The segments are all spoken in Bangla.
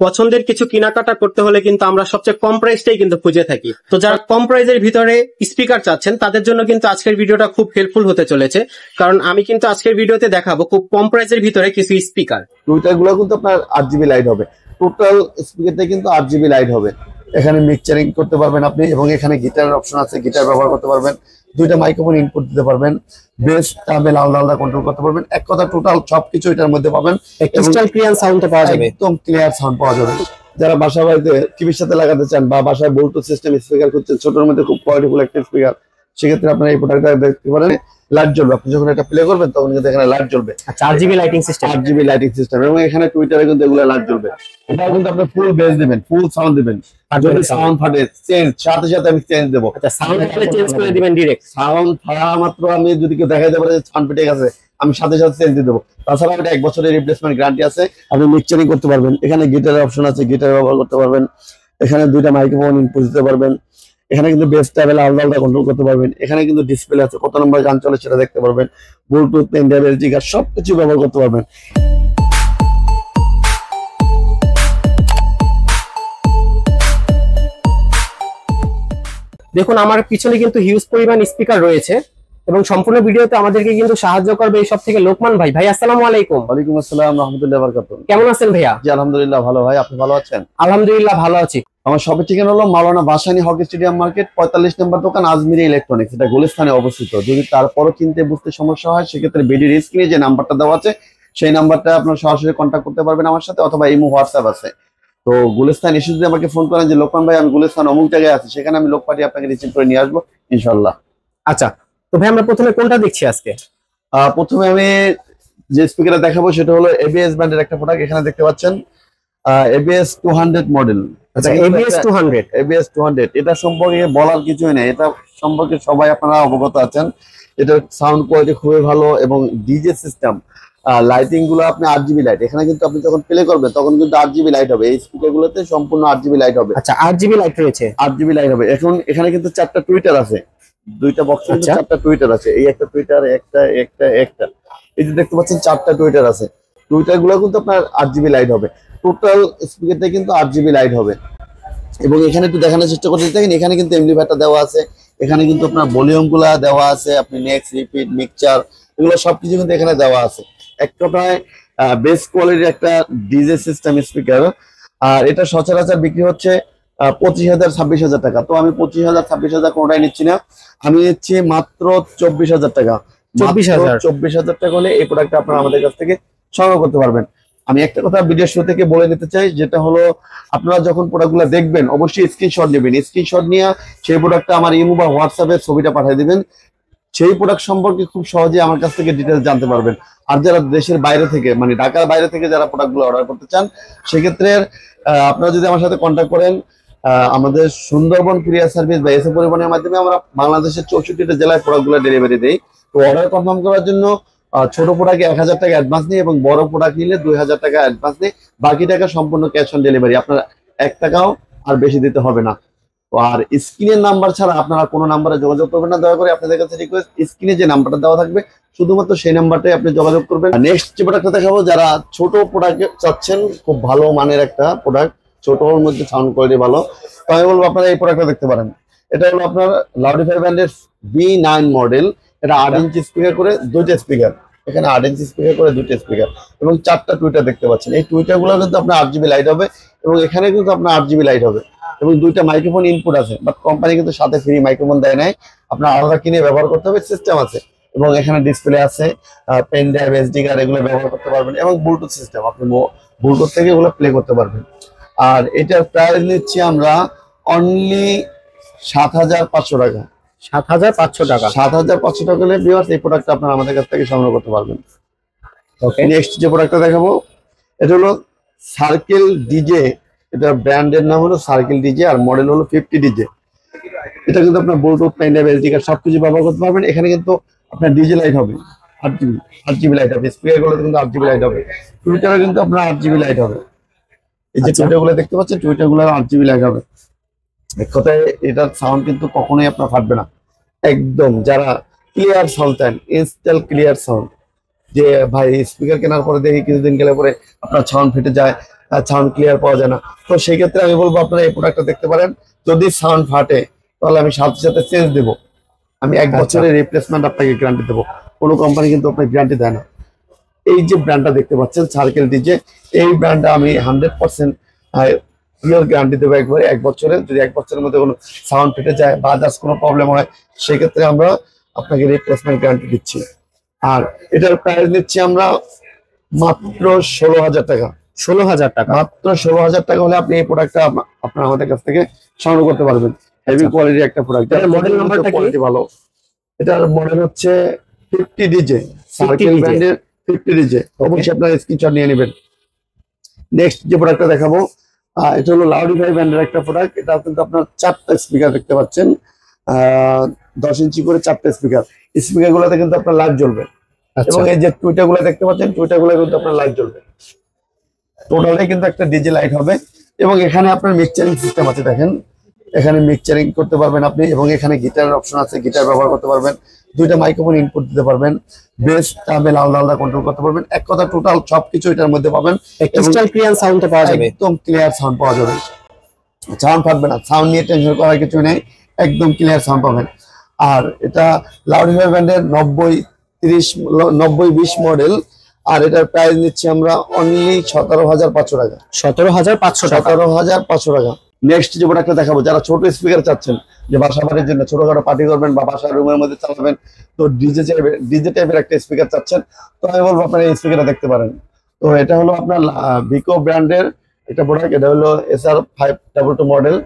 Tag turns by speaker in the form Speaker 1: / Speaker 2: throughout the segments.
Speaker 1: পছন্দের কিছু কেনাকাটা করতে হলে কিন্তু আমরা সবচেয়ে কম প্রাইসটাই কিন্তু খুঁজে থাকি। তো যারা কম প্রাইসের ভিতরে স্পিকার চাচ্ছেন তাদের জন্য কিন্তু আজকের ভিডিওটা খুব হেল্পফুল হতে চলেছে, কারণ আমি কিন্তু আজকের ভিডিওতে দেখাবো খুব কম প্রাইসের ভিতরে কিছু স্পিকার।
Speaker 2: টুইটার গুলো কিন্তু আপনার 8GB লাইট হবে, টোটাল স্পিকারটা কিন্তু 8GB লাইট হবে। এখানে মিক্সচারিং করতে পারবেন আপনি, এবং এখানে গিটারের অপশন আছে, গিটার ব্যবহার করতে পারবেন, দুইটা মাইক্রোফোন ইনপুট দিতে পারবেন, বেস টাবেল আলাদা আলাদা কন্ট্রোল করতে পারবেন। এক কথা টোটাল সবকিছু এটার মধ্যে পাবেন,
Speaker 1: ক্রিস্টাল ক্লিয়ার সাউন্ড পাওয়া যাবে,
Speaker 2: একদম ক্লিয়ার সাউন্ড পাওয়া যাবে। যারা বাসা বাড়িতে টিভির সাথে লাগাতে চান বা বাসায় ব্লুটুথ সিস্টেম স্পিকার করছেন, ছোটর মধ্যে খুব কোয়ালিটিফুল একটা স্পিকার, সেক্ষেত্রে আপনারা এই প্রোডাক্টটা দেখতে পারেন। লাইট জ্বলবে, আপনি যখন এটা প্লে করবেন তখন কিন্তু এখানে লাইট জ্বলবে।
Speaker 1: 8GB lighting system,
Speaker 2: 8GB lighting system, এবং এখানে টুইটারে কিন্তু এগুলো লাইট জ্বলবে। এটাও কিন্তু আপনি ফুল বেস দিবেন, ফুল সাউন্ড দিবেন, যদি সাউন্ড ফাটে চেঞ্জ সাথে সাথে আমি চেঞ্জ দেবো।
Speaker 1: সাউন্ড ফাটলে চেঞ্জ করে দিবেন ডিরেক্ট।
Speaker 2: সাউন্ড ফাটা মাত্র আমি যদি কেউ দেখাইতে পারে যে সাউন্ড ফেটে গেছে, আমি সাথে সাথে চেঞ্জ দিয়ে দেবো। তাছাড়া এটা 1 বছরের রিপ্লেসমেন্ট গ্যারান্টি আছে। আপনি মিক্সচারিং করতে পারবেন, এখানে গিটারের অপশন আছে, গিটার ব্যবহার করতে পারবেন, এখানে দুইটা মাইক্রোফোন ইনপুট দিতে পারবেন, এখানে কিন্তু বেস টাবেল আলাদা আলাদা কন্ট্রোল করতে পারবেন, এখানে কিন্তু ডিসপ্লে আছে, কত নম্বর গান চলে সেটা দেখতে পারবেন, Bluetooth, pen drive, SD card সবকিছু ব্যবহার করতে পারবেন।
Speaker 1: দেখুন আমার পিছনে কিন্তু হিউজ পরিমাণ স্পিকার রয়েছে, এবং সম্পূর্ণ ভিডিওতে আমাদেরকে কিন্তু সাহায্য করবে এই সব থেকে লোকমান ভাই। ভাই আসসালামু আলাইকুম।
Speaker 2: ওয়ালাইকুম আসসালাম রাহমাতুল্লাহি ওয়া বারাকাতুহু।
Speaker 1: কেমন আছেন ভাইয়া?
Speaker 2: জি আলহামদুলিল্লাহ ভালো। ভাই আপনি ভালো আছেন?
Speaker 1: আলহামদুলিল্লাহ ভালো আছি।
Speaker 2: আমার শপের ঠিকানা হলো মাওলানা ভাসানী হকি স্টেডিয়াম মার্কেট, 45 নম্বর দোকান, আজমিরি ইলেকট্রনিক্স। এটা গুলিস্তানে অবস্থিত। যদি তারপরও চিনতে বুঝতে সমস্যা হয়, সেক্ষেত্রে ভিডিওর স্ক্রিনে যে নাম্বারটা দেওয়া আছে সেই নাম্বারটা আপনার সরাসরি কন্ট্যাক্ট করতে পারবেন আমার সাথে, অথবা ইমো হোয়াটসঅ্যাপ আছে। তো গুলিস্তান এসে যদি আমাকে ফোন করেন যে লোকমান ভাই আমি গুলিস্তান অমুক জায়গায় আছি, সেখানে আমি লোক পাঠিয়ে আপনাকে রিসিভ করে নিয়ে আসবো ইনশাল্লাহ।
Speaker 1: আচ্ছা, তো ভাই আমরা প্রথমে কোনটা দেখছি আজকে?
Speaker 2: প্রথমে আমি যে স্পিকারটা দেখাবো সেটা হলো এবিএস ব্র্যান্ডের একটা প্রোডাক্ট। এখানে দেখতে পাচ্ছেন এবিএস 200 মডেল। এবিএস 200 এটা সম্পর্কে বলার কিছুই নেই, এটা সম্পর্কে সবাই আপনারা অবগত আছেন। এটার সাউন্ড কোয়ালিটি খুবই ভালো, এবং ডিজে সিস্টেম, লাইটিং গুলো আপনি 8GB লাইট, এখানে কিন্তু আপনি যখন প্লে করবেন তখন কিন্তু 8GB লাইট হবে। এই স্পিকার গুলোতে সম্পূর্ণ 8GB লাইট হবে।
Speaker 1: আচ্ছা, 8GB লাইট রয়েছে,
Speaker 2: 8GB লাইট হবে। এখন এখানে কিন্তু 4টা টুইটার আছে, দুইটা বক্সে 4টা টুইটার আছে, এই একটা টুইটার, একটা এই যে দেখতে পাচ্ছেন 4টা টুইটার আছে। টুইটার গুলো কিন্তু আপনার 8GB লাইট হবে, টোটাল স্পিকারটা কিন্তু 8GB লাইট হবে। এবং এখানে একটু দেখানোর চেষ্টা করতে দেখেন, এখানে কিন্তু এমপ্লিফায়ারটা দেওয়া আছে, এখানে কিন্তু আপনার ভলিউম গুলা দেওয়া আছে, আপনি নেক্সট, রিপিট, মিক্সচার এগুলো সবকিছু কিন্তু এখানে দেওয়া আছে। এক কথায় বেস্ট কোয়ালিটির একটা ডিজে সিস্টেম স্পিকার। আর এটা সচরাচর বিক্রি হচ্ছে 25,000 26,000 টাকা। তো আমি 25,000 26,000 কোনটাই নিচ্ছি না, আমি নিচ্ছি মাত্র 24,000 টাকা। 24,000 টাকা হলে এই প্রোডাক্টটা আপনারা আমাদের কাছ থেকে সংগ্রহ করতে পারবেন। আমি একটা কথা ভিডিও শুরু থেকে বলে নিতে চাই, যেটা হলো আপনারা যখন প্রোডাক্টগুলো দেখবেন অবশ্যই স্ক্রিনশট নেবেন। স্ক্রিনশট নিয়ে সেই প্রোডাক্টটা আমার ইমো বা হোয়াটসঅ্যাপে ছবিটা পাঠিয়ে দিবেন। সেই প্রোডাক্ট সম্পর্কে খুব সহজে আমার কাছ থেকে ডিটেলস জানতে পারবেন। আর যারা দেশের বাইরে থেকে, মানে ঢাকার বাইরে থেকে যারা প্রোডাক্টগুলো অর্ডার করতে চান, সেক্ষেত্রে আপনারা যদি আমার সাথে কন্ট্যাক্ট করেন, আমাদের সুন্দরবন কুরিয়ার সার্ভিস বা এসএ পরিবহনের মাধ্যমে আমরা বাংলাদেশের 64টা জেলায় প্রোডাক্টগুলো ডেলিভারি দেই। তো অর্ডার কনফার্ম করার জন্য ছোট প্রোডাক্টে 1,000 টাকা অ্যাডভান্স নিই, এবং বড় প্রোডাক্ট নিলে 2,000 টাকা অ্যাডভান্স নিই, বাকি টাকা সম্পূর্ণ ক্যাশ অন ডেলিভারি। আপনার 1 টাকাও আর বেশি দিতে হবে না। আর স্ক্রিনের নাম্বার ছাড়া আপনারা কোনো নাম্বারে যোগাযোগ করবেন না, দয়া করে আপনাদের কাছে রিকোয়েস্ট, স্ক্রিনে যে নাম্বারটা দেওয়া থাকবে শুধুমাত্র সেই নাম্বারটাই আপনি যোগাযোগ করবেন। নেক্সট যে প্রোডাক্টটা দেখাবো, যারা ছোট প্রোডাক্ট চাচ্ছেন, খুব ভালো মানের একটা প্রোডাক্ট, ছোটর মধ্যে সাউন্ড কোয়ালিটি ভালো, তো আমি বলবো আপনারা এই প্রোডাক্টটা দেখতে পারেন। এটা হলো আপনার লাউডিফায়ার ব্র্যান্ডের B9 মডেল। এটা 8 ইঞ্চি স্পিকার করে দুইটা স্পিকার, এখানে 8 ইঞ্চি স্পিকার করে দুইটা স্পিকার, এবং 4টা টুইটার দেখতে পাচ্ছেন। এই টুইটার গুলো কিন্তু আপনার 8GB লাইট হবে, এবং এখানে কিন্তু আপনার 8GB লাইট হবে, এবং দুইটা মাইক্রোফোন ইনপুট আছে। বাট কোম্পানি কিন্তু সাথে ফ্রি মাইক্রোফোন দেয় নাই, আপনার আলাদা কিনে ব্যবহার করতে হবে, সিস্টেম আছে। এবং এখানে ডিসপ্লে আছে, পেন ড্রাইভ, এসডি কার্ড এগুলো ব্যবহার করতে পারবেন, এবং ব্লুটুথ সিস্টেম, আপনি ব্লুটুথ থেকে এগুলো প্লে করতে পারবেন। আর এটার প্রাইস নিচ্ছি আমরা অনলি 7,500 টাকা।
Speaker 1: 7,500 টাকা।
Speaker 2: 7,500 টাকা হলে ভিউয়ার্স এই প্রোডাক্টটা আপনারা আমাদের কাছ থেকে সংগ্রহ করতে পারবেন। ওকে, নেক্সট যে প্রোডাক্টটা দেখাবো, এটা হলো সার্কেল ডিজে। এটা ব্র্যান্ডের নাম হলো সার্কেল ডিজে, আর মডেল হলো 50 ডিজে। এটা কিন্তু আপনার Bluetooth, pen drive, SD card সবকিছু ব্যবহার করতে পারবেন। এখানে কিন্তু আপনার ডিজে লাইট হবে, 8GB লাইট হবে, স্পিকার গুলো কিন্তু 8GB লাইট হবে, টুইটারে কিন্তু আপনার 8GB লাইট হবে। এই যে টুইটার গুলো দেখতে পাচ্ছেন, টুইটার গুলো 8GB লাইট হবে। এক কথায় এটার সাউন্ড কিন্তু কখনোই আপনার ফাটবে না, একদম। যারা ক্লিয়ার সাউন্ড চান, ইনস্ট্যান্ট ক্লিয়ার সাউন্ড, যে ভাই স্পিকার কেনার পরে দেখি কিছুদিন গেলে পরে আপনার সাউন্ড ফেটে যায়, সাউন্ড ক্লিয়ার পাওয়া যায় না। তো সেই ক্ষেত্রে আমি বলবো আপনারা এই প্রোডাক্টটা দেখতে পারেন। যদি সাউন্ড ফাটে তাহলে আমি সাথে সাথে চেঞ্জ দেবো। আমি 1 বছরের রিপ্লেসমেন্ট আপনাকে গ্যারান্টি দেবো। কোনো কোম্পানি কিন্তু আপনাকে গ্যারান্টি দেয় না। এই যে ব্র্যান্ডটা দেখতে পাচ্ছেন সার্কেল ডিজে, এই ব্র্যান্ডটা আমি 100% পিওর গ্যারান্টি দেবো একবারে 1 বছরে। যদি 1 বছরের মধ্যে কোনো সাউন্ড ফেটে যায় বা আদার্স কোনো প্রবলেম হয় সেক্ষেত্রে আমরা আপনাকে রিপ্লেসমেন্ট গ্যারান্টি দিচ্ছি। আর এটার প্রাইস নিচ্ছি আমরা মাত্র 16,000 টাকা।
Speaker 1: 16,000 টাকা,
Speaker 2: মাত্র 16,000 টাকা হলে আপনি এই প্রোডাক্টটা আপনার আমাদের কাছ থেকে সংগ্রহ করতে পারবেন। হেভি কোয়ালিটির একটা প্রোডাক্ট।
Speaker 1: এটার মডেল নাম্বারটা কি?
Speaker 2: ভালো। এটার মডেল হচ্ছে 50 ডিজে, সার্কেল ব্র্যান্ডের 50 ডিজে। অবশ্যই আপনারা স্ক্রিনশট নিয়ে নেবেন। নেক্সট যে প্রোডাক্টটা দেখাবো এটা হলো লাউডিফাই ব্র্যান্ডের একটা প্রোডাক্ট। এটা কিন্তু আপনার 4টা স্পিকার দেখতে পাচ্ছেন, 10 ইঞ্চি করে 4টা স্পিকার। স্পিকার গুলোতে কিন্তু আপনার লাইট জ্বলবে এবং এই যে টুইটার গুলো দেখতে পাচ্ছেন টুইটার গুলো কিন্তু আপনার লাইট জ্বলবে। টোটালি কিন্তু একটা ডিজে লাইট হবে এবং এখানে আপনার মিক্সচারিং সিস্টেম আছে। দেখেন এখানে মিক্সচারিং করতে পারবেন আপনি এবং এখানে গিটারের অপশন আছে, গিটার ব্যবহার করতে পারবেন। 2টা মাইক্রোফোন ইনপুট দিতে পারবেন, বেস টাবেল আলাদা আলাদা কন্ট্রোল করতে পারবেন। এক কথা টোটাল সবকিছু এটার মধ্যে পাবেন।
Speaker 1: ক্রিস্টাল ক্লিয়ার সাউন্ড পাওয়া যাবে,
Speaker 2: একদম ক্লিয়ার সাউন্ড পাওয়া যাবে, সাউন্ড ফাটবে না। সাউন্ড নিয়ে টেনশন করার কিছু নেই, একদম ক্লিয়ার সাউন্ড পাবেন। আর এটা লাউডিফাই ব্র্যান্ডের 90-20 মডেল। আর এটার প্রাইস নিচ্ছি আমরা অনলি 17,500 টাকা।
Speaker 1: 17,500 টাকা।
Speaker 2: 17,500 টাকা। নেক্সট যে প্রোডাক্টটা দেখাবো, যারা ছোট স্পিকার চাচ্ছেন যে বাসা বাড়ির জন্য ছোটখাটো পার্টি করবেন বা বাসার রুমের মধ্যে চালাবেন, তো ডিজে টাইপের একটা স্পিকার চাচ্ছেন, তো আমি বলবো আপনারা এই স্পিকারটা দেখতে পারেন। তো এটা হলো আপনার ভিকো ব্র্যান্ডের একটা প্রোডাক্ট। এটা হলো SR522 মডেল।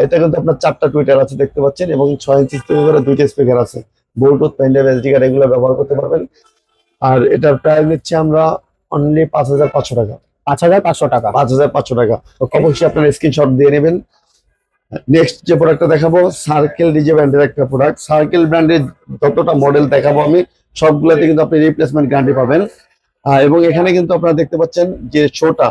Speaker 2: এটা কিন্তু আপনার 4টা টুইটার আছে দেখতে পাচ্ছেন এবং 6 ইঞ্চি করে 2টা স্পিকার আছে, ব্লুটুথ, পেনড্রাইভ, এসডি কার্ড এগুলো ব্যবহার করতে পারবেন। আর এটার প্রাইস নিচ্ছে আমরা অনলি 5,500 টাকা।
Speaker 1: 5,500 টাকা।
Speaker 2: 5,500 টাকা। অবশ্যই আপনার স্ক্রিনশট দিয়ে নেবেন। নেক্সট যে প্রোডাক্টটা দেখাবো সার্কেল ডিজে ব্র্যান্ডের একটা প্রোডাক্ট। সার্কেল ব্র্যান্ডের যতটা মডেল দেখাবো আমি সবগুলোতে কিন্তু আপনি রিপ্লেসমেন্ট গ্যারান্টি পাবেন। এবং এখানে কিন্তু আপনারা দেখতে পাচ্ছেন যে শোটা,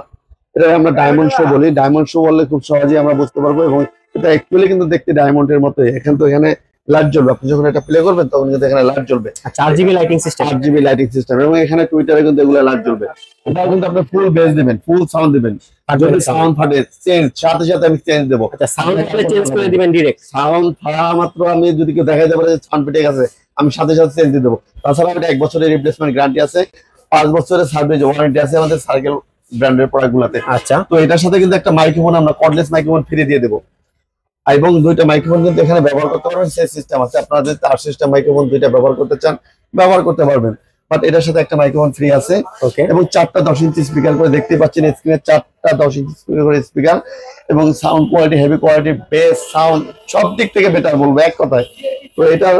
Speaker 2: এটা আমরা ডায়মন্ড শো বলি। ডায়মন্ড শো বললে খুব সহজেই আমরা বুঝতে পারবো এবং এটা অ্যাকচুয়ালি কিন্তু দেখতে ডায়মন্ডের মতোই। এখানে লাইট জ্বলবে, আপনি যখন এটা প্লে করবেন তখন কিন্তু এখানে লাইট জ্বলবে।
Speaker 1: 8GB lighting system,
Speaker 2: 8GB lighting system এবং এখানে টুইটারে কিন্তু এগুলো লাইট জ্বলবে। এটাও কিন্তু আপনি ফুল বেস দিবেন, ফুল সাউন্ড দিবেন। আর যদি সাউন্ড ফাটে চেঞ্জ সাথে সাথে আমি চেঞ্জ দেবো।
Speaker 1: আচ্ছা, সাউন্ড ফাটলে চেঞ্জ করে দিবেন ডাইরেক্ট।
Speaker 2: সাউন্ড ফাটা মাত্র আমি যদি কেউ দেখাই দেবো যে সাউন্ড ফেটে গেছে, আমি সাথে সাথে চেঞ্জ দিয়ে দেবো। তাছাড়া এটা 1 বছরের রিপ্লেসমেন্ট গ্যারান্টি আছে, 5 বছরের সার্ভিস ওয়ারেন্টি আছে আমাদের সার্কেল ব্র্যান্ডের প্রোডাক্ট গুলাতে।
Speaker 1: আচ্ছা,
Speaker 2: তো এটার সাথে কিন্তু একটা মাইক্রোফোন আমরা কর্ডলেস মাইক্রোফোন ফ্রি দিয়ে দেবো এবং 2টা মাইক্রোফোন কিন্তু এখানে ব্যবহার করতে পারবেন। সেই সিস্টেম আছে, আপনারা যদি তার সিস্টেম মাইক্রোফোন 2টা ব্যবহার করতে চান ব্যবহার করতে পারবেন, বাট এটার সাথে একটা মাইক্রোফোন ফ্রি আছে।
Speaker 1: ওকে।
Speaker 2: এবং 4টা 10 ইঞ্চি স্পিকার করে দেখতে পাচ্ছেন স্ক্রিনে, 4টা 10 ইঞ্চি স্পিকার করে স্পিকার এবং sound quality, heavy quality, base sound সব দিক থেকে বেটার বলবো এক কথায়। তো এটার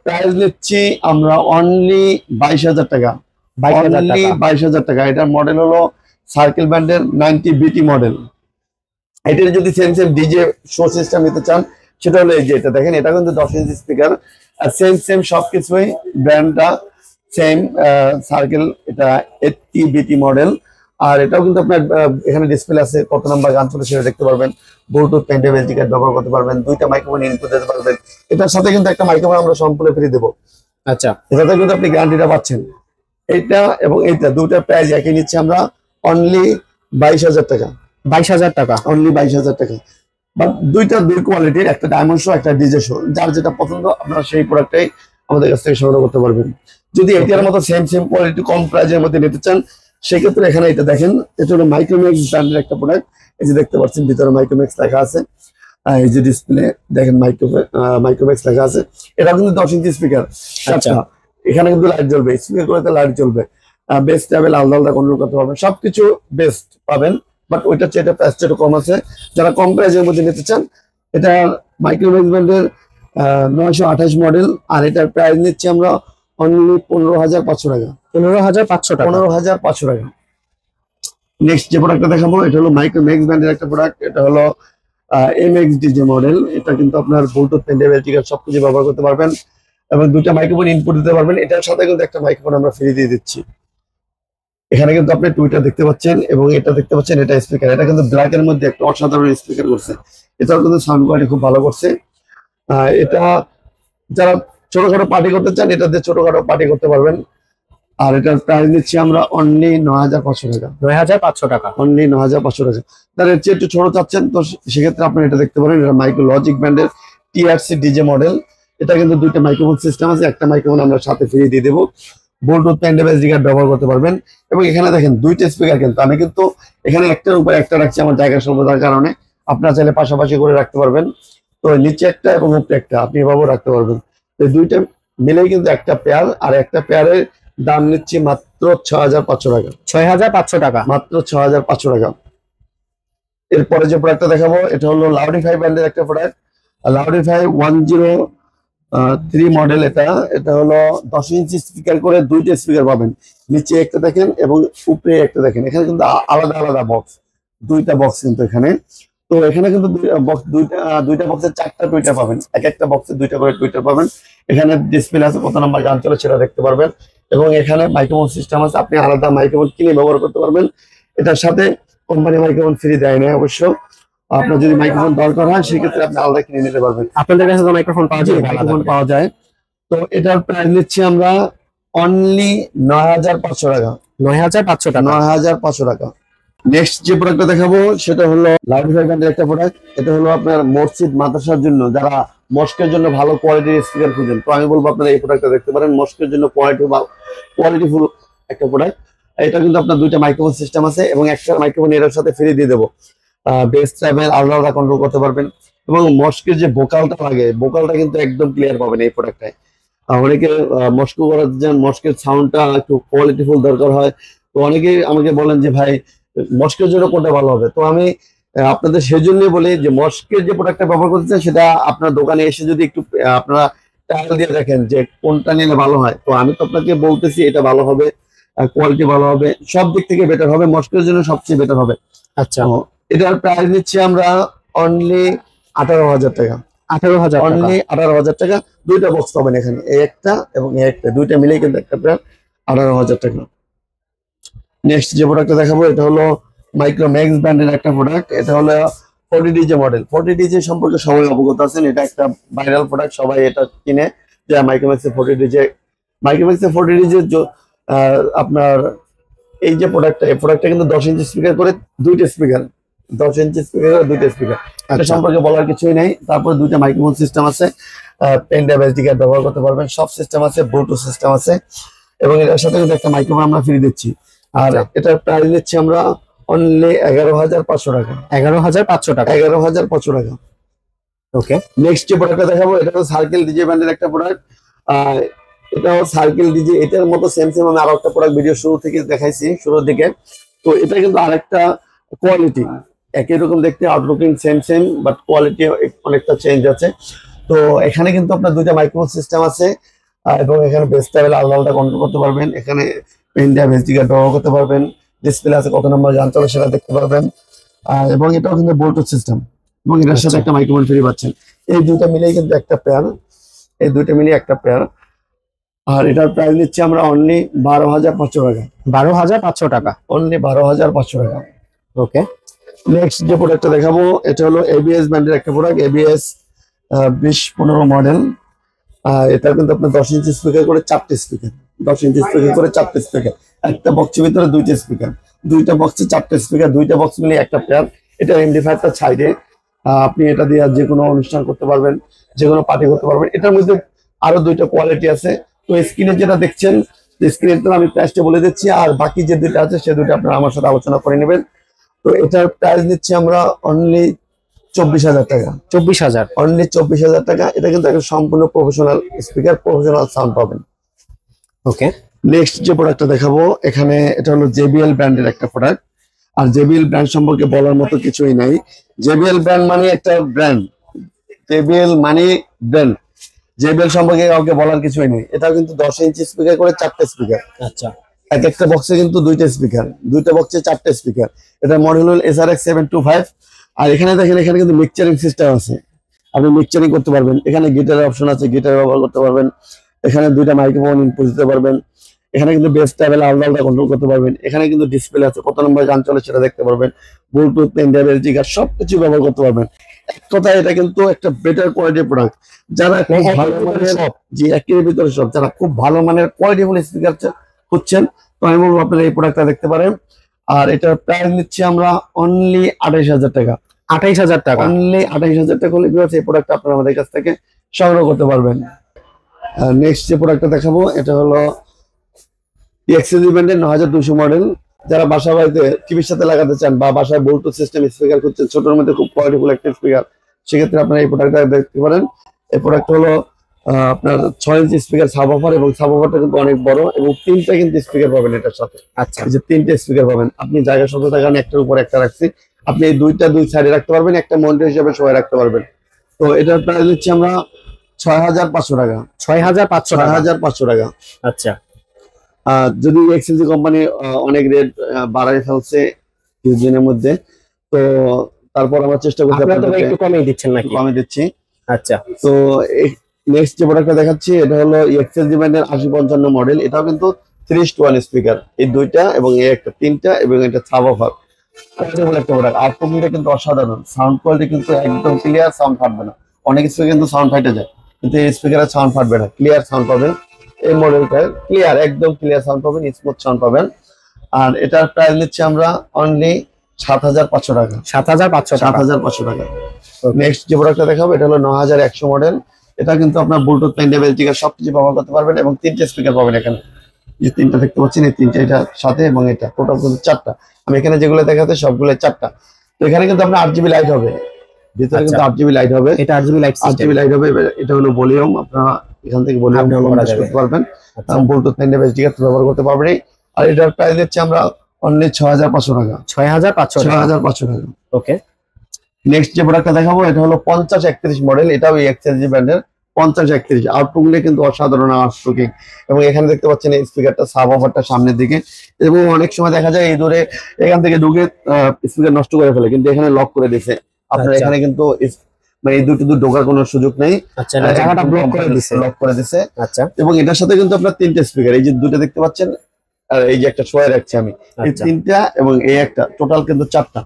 Speaker 2: প্রাইস নিচ্ছি আমরা অনলি 22,000 টাকা। 22,000 টাকা। এটার মডেল হলো সার্কেল ব্র্যান্ডের 90BT মডেল। এটার যদি সেম ডিজে শো সিস্টেম নিতে চান সেটা হলো এই যে এটা দেখেন, এটা কিন্তু 10 ইঞ্চি স্পিকার আর সেম সবকিছুই ব্র্যান্ডটা সেম সার্কেল। এটা 80BT মডেল। আর এটাও কিন্তু আপনার এখানে ডিসপ্লে আছে, কত নাম্বার গান চলে সেটা দেখতে পারবেন। ব্লুটুথ, পেনড্রাইভ, এসডি কার্ড ব্যবহার করতে পারবেন। 2টা মাইক্রোফোন ইনপুট দিতে পারবেন। এটার সাথে কিন্তু একটা মাইক্রোফোন আমরা সম্পূর্ণ ফ্রি দেবো।
Speaker 1: আচ্ছা,
Speaker 2: এটাতে কিন্তু আপনি গ্যারান্টিটা পাচ্ছেন। এইটা এবং এইটা 2টা প্রাইস একই নিচ্ছে আমরা অনলি 22,000 টাকা।
Speaker 1: 22,000 টাকা,
Speaker 2: অনলি 22,000 টাকা। বাট 2টা 2 কোয়ালিটির, একটা ডায়মন্ড শো একটা ডিজে শো, যার যেটা পছন্দ আপনারা সেই প্রোডাক্টটাই আমাদের কাছ থেকে সংগ্রহ করতে পারবেন। যদি এটার মতো সেম কোয়ালিটি কম প্রাইসের মধ্যে নিতে চান সেক্ষেত্রে এখানে এটা দেখেন, এটা হলো মাইক্রোম্যাক্স ব্র্যান্ডের একটা প্রোডাক্ট। এই যে দেখতে পাচ্ছেন ভিতরে মাইক্রোম্যাক্স লেখা আছে, এই যে ডিসপ্লে দেখেন মাইক্রোম্যাক্স লেখা আছে। এটা কিন্তু 10 ইঞ্চি স্পিকার। আচ্ছা, এখানে কিন্তু লাইট জ্বলবে, স্পিকার গুলোতে লাইট জ্বলবে, বেস ট্যাবেল আলাদা আলাদা কন্ট্রোল করতে পারবেন, সবকিছু বেস্ট পাবেন। বাট ওইটা চেয়ে প্রাইসটা একটু কম আছে। যারা কম প্রাইসের মধ্যে নিতে চান, এটা মাইক্রোম্যাক্স ব্র্যান্ডের 928 মডেল। আর এটার প্রাইস নিচ্ছি আমরা অনলি 15,500 টাকা।
Speaker 1: 15,500 টাকা।
Speaker 2: 15,500 টাকা। নেক্সট যে প্রোডাক্টটা দেখাবো এটা হলো মাইক্রোম্যাক্স ব্র্যান্ডের একটা প্রোডাক্ট। এটা হলো MXDJ মডেল। এটা কিন্তু আপনার ব্লুটুথ, পেনড্রাইভ, এসডি কার্ড সবকিছু ব্যবহার করতে পারবেন এবং 2টা মাইক্রোফোন ইনপুট দিতে পারবেন। এটার সাথে কিন্তু একটা মাইক্রোফোন আমরা ফ্রি দিয়ে দিচ্ছি। এখানে কিন্তু আপনি টুইটার দেখতে পাচ্ছেন এবং এটা দেখতে পাচ্ছেন, এটা স্পিকার। এটা কিন্তু ব্ল্যাক এর মধ্যে একটা অসাধারণ স্পিকার করছে। এটাও কিন্তু সাউন্ড কোয়ালিটি খুব ভালো করছে। এটা যারা ছোটখাটো পার্টি করতে চান এটাতে ছোটখাটো পার্টি করতে পারবেন। আর এটার প্রাইস দিচ্ছি আমরা অনলি 9500 টাকা।
Speaker 1: 9500 টাকা,
Speaker 2: অনলি 9500 টাকা। তার চেয়ে একটু ছোট চাচ্ছেন তো সেক্ষেত্রে আপনি এটা দেখতে পারেন। এটা মাইক্রো লজিক ব্র্যান্ডের টিআরসি ডিজে মডেল। এটা কিন্তু দুইটা মাইক্রোফোন সিস্টেম আছে, একটা মাইক্রোফোন আমরা সাথে ফ্রি দিয়ে দেবো। ব্লুটুথ প্যান্ডেল এসডি কার্ড ব্যবহার করতে পারবেন। এবং এখানে দেখেন দুইটা স্পিকার, কিন্তু আমি কিন্তু এখানে একটার উপর একটা রাখছি আমার জায়গা স্বল্পতার কারণে। আপনারা চাইলে পাশাপাশি করে রাখতে পারবেন। তো নিচে একটা এবং উপরে একটা আপনি এভাবেও রাখতে পারবেন। তো দুইটা মিলেই কিন্তু একটা পেয়ার, আর একটা পেয়ারের দাম নিচ্ছি মাত্র 6500 টাকা।
Speaker 1: 6500 টাকা,
Speaker 2: মাত্র 6500 টাকা। এরপরে যে প্রোডাক্টটা দেখাবো এটা হলো লাউডিফাই ব্র্যান্ডের একটা প্রোডাক্ট। লাউডিফাই 103 মডেল। এটা হলো 10 ইঞ্চি স্পিকার করে দুইটা স্পিকার পাবেন। নিচে একটা দেখেন এবং উপরে একটা দেখেন। এখানে কিন্তু আলাদা আলাদা বক্স, দুইটা বক্স কিন্তু এখানে। তো এখানে কিন্তু দুইটা বক্সে 4টা টুইটার পাবেন। একটা বক্সে 2টা করে টুইটার পাবেন। এখানে ডিসপ্লে আছে, কত নাম্বার গান চলে সেটা দেখতে পারবেন। এবং এখানে মাইক্রোফোন সিস্টেম আছে, আপনি আলাদা মাইক্রোফোন কিনে ব্যবহার করতে পারবেন। এটার সাথে কোম্পানি মাইক্রোফোন ফ্রি দেয় না অবশ্য। আপনার যদি মাইক্রোফোন দরকার হয় সেক্ষেত্রে আপনি আলাদা কিনে নিতে পারবেন।
Speaker 1: আপনাদের কাছে তো মাইক্রোফোন পাওয়া যায়,
Speaker 2: মাইক্রোফোন পাওয়া যায়। তো এটার প্রাইস নিচ্ছি আমরা অনলি 9500 টাকা।
Speaker 1: 9500 টাকা,
Speaker 2: 9500 টাকা। নেক্সট যে প্রোডাক্টটা দেখাবো সেটা হলো লাউডিফাই ব্র্যান্ডের একটা প্রোডাক্ট। এটা হলো আপনার মসজিদ মাদ্রাসার জন্য, যারা মস্কের জন্য ভালো কোয়ালিটির স্পিকার খুঁজেন, তো আমি বলবো আপনারা এই প্রোডাক্টটা দেখতে পারেন। মস্কের জন্য কোয়ালিটিফুল একটা প্রোডাক্ট। এটা কিন্তু আপনার দুইটা মাইক্রোফোন সিস্টেম আছে এবং একটা মাইক্রোফোন এর সাথে ফ্রি দিয়ে দেবো। বেস ট্রাভেল আলাদা কন্ট্রোল করতে পারবেন। এবং মস্কের যে ভোকালটা লাগে, ভোকালটা কিন্তু একদম ক্লিয়ার পাবেন এই প্রোডাক্টটায়। অনেকে মস্কো করার জন্য মস্কের সাউন্ডটা একটু কোয়ালিটিফুল দরকার হয়। তো অনেকেই আমাকে বলেন যে ভাই মস্কের জন্য কোনটা ভালো হবে। তো আমি আপনাদের সেই জন্যই বলি যে মস্কের যে প্রোডাক্টটা ব্যবহার করতে চান সেটা আপনার দোকানে এসে যদি একটু আপনারা ট্রায়াল দিয়ে দেখেন যে কোনটা নিলে ভালো হয়। তো আমি তো আপনাকে বলতেছি এটা ভালো হবে, কোয়ালিটি ভালো হবে, সব দিক থেকে বেটার হবে, মস্কের জন্য সবচেয়ে বেটার হবে।
Speaker 1: আচ্ছা,
Speaker 2: এটার প্রাইস নিচ্ছি আমরা অনলি 18000 টাকা।
Speaker 1: 18000
Speaker 2: অনলি 18000 টাকা। দুইটা বক্স পাবেন এখানে, এই একটা এবং এই একটা, দুইটা মিলেই কিন্তু একটা প্রায় 18000 টাকা। নেক্সট যে প্রোডাক্টটা দেখাবো এটা হলো মাইক্রোম্যাক্স ব্র্যান্ডের একটা প্রোডাক্ট। এটা হলো 40DJ মডেল। 40DJ সম্পর্কে সবাই অবগত আছেন, এটা একটা ভাইরাল প্রোডাক্ট, সবাই এটা কিনে। যে মাইক্রোম্যাক্সের 40DJ আপনার এই যে প্রোডাক্টটা, এই প্রোডাক্টটা কিন্তু 10 ইঞ্চি স্পিকার করে দুইটা স্পিকার, 10 ইঞ্চি স্পিকার করে দুইটা স্পিকার। এটা সম্পর্কে বলার কিছুই নাই। তারপর দুইটা মাইক্রোফোন সিস্টেম আছে, পেন ড্রাইভ এসডি কার্ড ব্যবহার করতে পারবেন, সব সিস্টেম আছে, ব্লুটুথ সিস্টেম আছে। এবং এর সাথে কিন্তু একটা মাইক্রোফোন আমরা ফ্রি দিচ্ছি। আর এটার প্রাইস দিচ্ছি আমরা অনলি 11500 টাকা।
Speaker 1: 11500 টাকা,
Speaker 2: 11500 টাকা।
Speaker 1: ওকে।
Speaker 2: নেক্সট যে প্রোডাক্টটা দেখাবো এটা হলো সার্কেল ডিজে ব্র্যান্ডের একটা প্রোডাক্ট। এটাও সার্কেল ডিজে, এটার মতো সেম আমি আরো একটা প্রোডাক্ট ভিডিও শুরু থেকে দেখাইছি, শুরুর দিকে। তো এটা কিন্তু আরেকটা কোয়ালিটি, একই রকম দেখতে, আউটলুকিং সেম বাট কোয়ালিটি অনেকটা চেঞ্জ আছে। তো এখানে কিন্তু আপনার দুইটা মাইক্রোফোন সিস্টেম আছে এবং এখানে বেস ট্রাভেল আলাদা কন্ট্রোল করতে পারবেন। এখানে পেন ড্রাইভ এসডি কার্ড ব্যবহার করতে পারবেন। ডিসপ্লে আছে, কত নম্বর গান চলে সেটা দেখতে পারবেন। এবং এটাও কিন্তু ব্লুটুথ সিস্টেম এবং এটার সাথে একটা মাইক্রোফোন ফ্রি পাচ্ছেন। এই দুইটা মিলেই কিন্তু একটা পেয়ার, এই দুইটা মিলিয়ে একটা পেয়ার। আর এটার প্রাইস নিচ্ছি আমরা অনলি 12500 টাকা।
Speaker 1: 12500 টাকা,
Speaker 2: অনলি 12500 টাকা।
Speaker 1: ওকে।
Speaker 2: নেক্সট যে প্রোডাক্টটা দেখাবো এটা হলো এবিএস ব্র্যান্ডের একটা প্রোডাক্ট। ABS 2015 model. এটা কিন্তু আপনার 10 ইঞ্চি স্পিকার করে 4টে স্পিকার, 10 ইঞ্চি স্পিকার করে 4টে স্পিকার, একটা বক্সের ভিতরে দুইটা স্পিকার, দুইটা বক্সে 4টে স্পিকার, দুইটা বক্স মিলিয়ে একটা পেয়ার। এটা এমডি5টা ছাইডে, আপনি এটা দিয়ে যে কোনো অনুষ্ঠান করতে পারবেন, যে কোনো পার্টি করতে পারবেন। এটার মধ্যে আরো দুইটা কোয়ালিটি আছে। তো স্ক্রিনে যেটা দেখছেন, স্ক্রিনের তো আমি প্রাইসটা বলে দিচ্ছি, আর বাকি যে দুইটা আছে সে দুইটা আপনারা আমার সাথে আলোচনা করে নেবেন। তো এটার প্রাইস নিচ্ছি আমরা অনলি 24000 টাকা।
Speaker 1: 24000,
Speaker 2: অনলি 24000 টাকা। এটা কিন্তু একটা সম্পূর্ণ প্রফেশনাল স্পিকার, প্রফেশনাল সাউন্ড পাবেন।
Speaker 1: ওকে।
Speaker 2: নেক্সট যে প্রোডাক্টটা দেখাবো এখানে এটা হলো জেবিএল ব্র্যান্ডের একটা প্রোডাক্ট। আর জেবিএল ব্র্যান্ড সম্পর্কে বলার মতো কিছুই নাই। জেবিএল ব্র্যান্ড মানে একটা ব্র্যান্ড, জেবিএল মানে ব্র্যান্ড, জেবিএল সম্পর্কে কাউকে বলার কিছুই নেই। এটা কিন্তু 10 ইঞ্চি স্পিকার করে 4টে স্পিকার।
Speaker 1: আচ্ছা,
Speaker 2: এক একটা বক্সে কিন্তু দুইটা স্পিকার, দুইটা বক্সে 4টে স্পিকার। এটা মডেল হল SRX725। আর এখানে দেখেন, এখানে কিন্তু মিক্সচারিং সিস্টেম আছে, আপনি মিক্সচারিং করতে পারবেন। এখানে গিটারের অপশন আছে, গিটার ব্যবহার করতে পারবেন। এখানে দুইটা মাইক্রোফোন ইনপুট দিতে পারবেন। এখানে কিন্তু বেস ট্রাভেল আলাদা কন্ট্রোল করতে পারবেন। এখানে কিন্তু ডিসপ্লে আছে, কত নম্বর গান চলে সেটা দেখতে পারবেন। Bluetooth, pen drive, SD card সবকিছু ব্যবহার করতে পারবেন। এক কথায় এটা কিন্তু একটা বেটার কোয়ালিটির প্রোডাক্ট। যারা খুব ভালো মানের, যে একের ভিতরে সব, যারা খুব ভালো মানের কোয়ালিটিফুল স্পিকার খুঁজছেন, তো আমি বলবো আপনারা এই প্রোডাক্টটা দেখতে পারেন। আর এটার প্রাইস নিচ্ছি আমরা অনলি 28,000 টাকা।
Speaker 1: 28,000 টাকা,
Speaker 2: অনলি 28,000 টাকা হলে এই প্রোডাক্ট আপনারা আমাদের কাছ থেকে সংগ্রহ করতে পারবেন। নেক্সট যে প্রোডাক্টটা দেখাবো এটা হলো এক্সক্লুসিভ ব্র্যান্ডের 9200 মডেল। যারা বাসা বাড়িতে টিভির সাথে লাগাতে চান বা বাসায় ব্লুটুথ সিস্টেম স্পিকার করছেন, ছোটর মধ্যে খুব কোয়ালিটিফুল একটা স্পিকার, সেক্ষেত্রে আপনারা এই প্রোডাক্টটা দেখতে পারেন। এই প্রোডাক্ট হলো আপনার 6 ইঞ্চি স্পিকার সাবওুফার, এবং সাবওুফারটা কিন্তু অনেক বড়, এবং 3টা কিন্তু স্পিকার পাবেন এটার সাথে।
Speaker 1: আচ্ছা,
Speaker 2: এই যে 3টে স্পিকার পাবেন, আপনি জায়গার সাথে কারণে একটার উপর একটা রাখছি, আপনি এই দুই সাইডে রাখতে পারবেন, একটা মনিটর হিসেবে সবাই রাখতে পারবেন। তো এটার প্রাইস দিচ্ছি আমরা 6,500 টাকা।
Speaker 1: 6,500
Speaker 2: টাকা।
Speaker 1: আচ্ছা,
Speaker 2: যদি এক্সএলজি কোম্পানি অনেক রেট বাড়াই ফেলছে কিছুদিনের মধ্যে, তো তারপর আমরা চেষ্টা করছি
Speaker 1: একটু কমই দিচ্ছেন নাকি?
Speaker 2: কমে দিচ্ছি।
Speaker 1: আচ্ছা,
Speaker 2: তো নেক্সট যে প্রোডাক্টটা দেখাচ্ছি এটা হলো এক্সএলজি ব্র্যান্ডের 8055 মডেল। এটাও কিন্তু 3:1 স্পিকার, এই দুইটা এবং এই একটা 3টা, এবং এটা সাবওুফার একটা প্রোডাক্ট। আর কোয়ালিটি কিন্তু অসাধারণ, সাউন্ড কোয়ালিটি কিন্তু একদম ক্লিয়ার, সাউন্ড ফাটবে না। অনেক স্পিকার কিন্তু সাউন্ড ফাটে যায়, কিন্তু এই স্পিকারের সাউন্ড ফাটবে না, ক্লিয়ার সাউন্ড পাবেন। এই মডেলটা ক্লিয়ার, একদম ক্লিয়ার সাউন্ড পাবেন, স্মুথ সাউন্ড পাবেন। আর এটার প্রাইস নিচ্ছি আমরা অনলি 7,500 টাকা।
Speaker 1: 7,500
Speaker 2: টাকা। নেক্সট যে প্রোডাক্টটা দেখাবো এটা হলো 9100 মডেল। এটা কিন্তু আপনার ব্লুটুথ পেন ডেবিল স্পিকার সবকিছু ব্যবহার করতে পারবেন, এবং 3টে স্পিকার পাবেন এখানে। যে 3টা দেখতে পাচ্ছেন, এই 3টা এটার সাথে, এবং এটা টোটাল কিন্তু 4টা। আমি এখানে যেগুলো দেখাতে সবগুলো 4টা। তো এখানে কিন্তু আপনার 8GB লাইট হবে, ভিতরে কিন্তু 8GB লাইট হবে।
Speaker 1: এটা 8GB লাইট
Speaker 2: হবে। এটা হলো ভলিউম, আপনারা এখান থেকে ভলিউম করতে পারবেন, এবং ব্লুটুথ পেন ডেবিল স্পিকার ব্যবহার করতে পারবেন। আর এটার প্রাইস দিচ্ছি আমরা অনলি 6,500 টাকা।
Speaker 1: 6,500
Speaker 2: টাকা।
Speaker 1: ওকে।
Speaker 2: নেক্সট যে প্রোডাক্টটা দেখাবো এটা হলো 5031 মডেল। এটাও এক্সএলজি ব্র্যান্ডের 5031। আউটপুটগুলো কিন্তু অসাধারণ আউটপুটিং, এবং এখানে দেখতে পাচ্ছেন এই স্পিকারটা সাবওুফারটা সামনের দিকে, এবং অনেক সময় দেখা যায় এই দূরে এখান থেকে ঢুকে স্পিকার নষ্ট করে ফেলে, কিন্তু এখানে লক করে দিয়েছে। আপনার এখানে কিন্তু মানে এই দুটো ঢোকার কোনো সুযোগ নেই।
Speaker 1: আচ্ছা, জায়গাটা লক
Speaker 2: করে দিয়েছে।
Speaker 1: আচ্ছা,
Speaker 2: এবং এটার সাথে কিন্তু আপনার 3টে স্পিকার, এই যে দুটো দেখতে পাচ্ছেন, আর এই যে একটা শোয়ে রাখছি আমি, এই 3টা এবং এই একটা, টোটাল কিন্তু 4টা।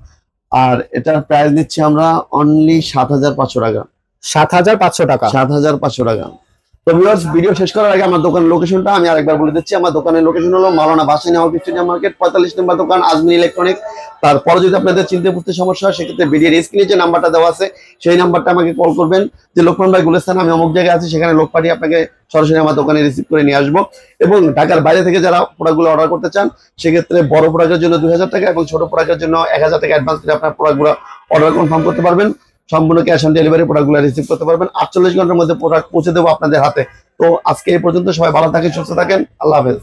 Speaker 2: আর এটার প্রাইস নিচ্ছি আমরা অনলি 7,500 টাকা।
Speaker 1: 7,500 টাকা।
Speaker 2: 7,500 টাকা। তো ভিউয়ার্স, ভিডিও শেষ করার আগে আমার দোকানের লোকেশনটা আমি আরেকবার বলে দিচ্ছি। আমার দোকানের লোকেশন হলো মাওলানা ভাসানী হাউস স্টেডিয়াম মার্কেট, 45 নম্বর দোকান, আজমির ইলেকট্রনিক। তারপরে যদি আপনাদের চিনতে বুঝতে সমস্যা হয়, সেক্ষেত্রে ভিডিওর স্ক্রিনে যে নাম্বারটা দেওয়া আছে সেই নাম্বারটা আমাকে কল করবেন, যে লোকমান ভাই গুলিস্তান, আমি অমুক জায়গায় আছি, সেখানে লোক পাঠিয়ে আপনাকে সরাসরি আমার দোকানে রিসিভ করে নিয়ে আসবো। এবং ঢাকার বাইরে থেকে যারা প্রোডাক্টগুলো অর্ডার করতে চান, সেক্ষেত্রে বড় প্রোডাক্টের জন্য 2,000 টাকা, এবং ছোট প্রোডাক্টের জন্য 1,000 টাকা অ্যাডভান্স করে আপনার প্রোডাক্টগুলো অর্ডার কনফার্ম করতে পারবেন। সম্পূর্ণ ক্যাশ অন ডেলিভারি প্রোডাক্টগুলো রিসিভ করতে পারবেন। 48 ঘন্টার মধ্যে প্রোডাক্ট পৌঁছে দেবো আপনাদের হাতে। তো আজকে এই পর্যন্ত, সবাই ভালো থাকেন, সুস্থ থাকেন, আল্লাহ হাফেজ।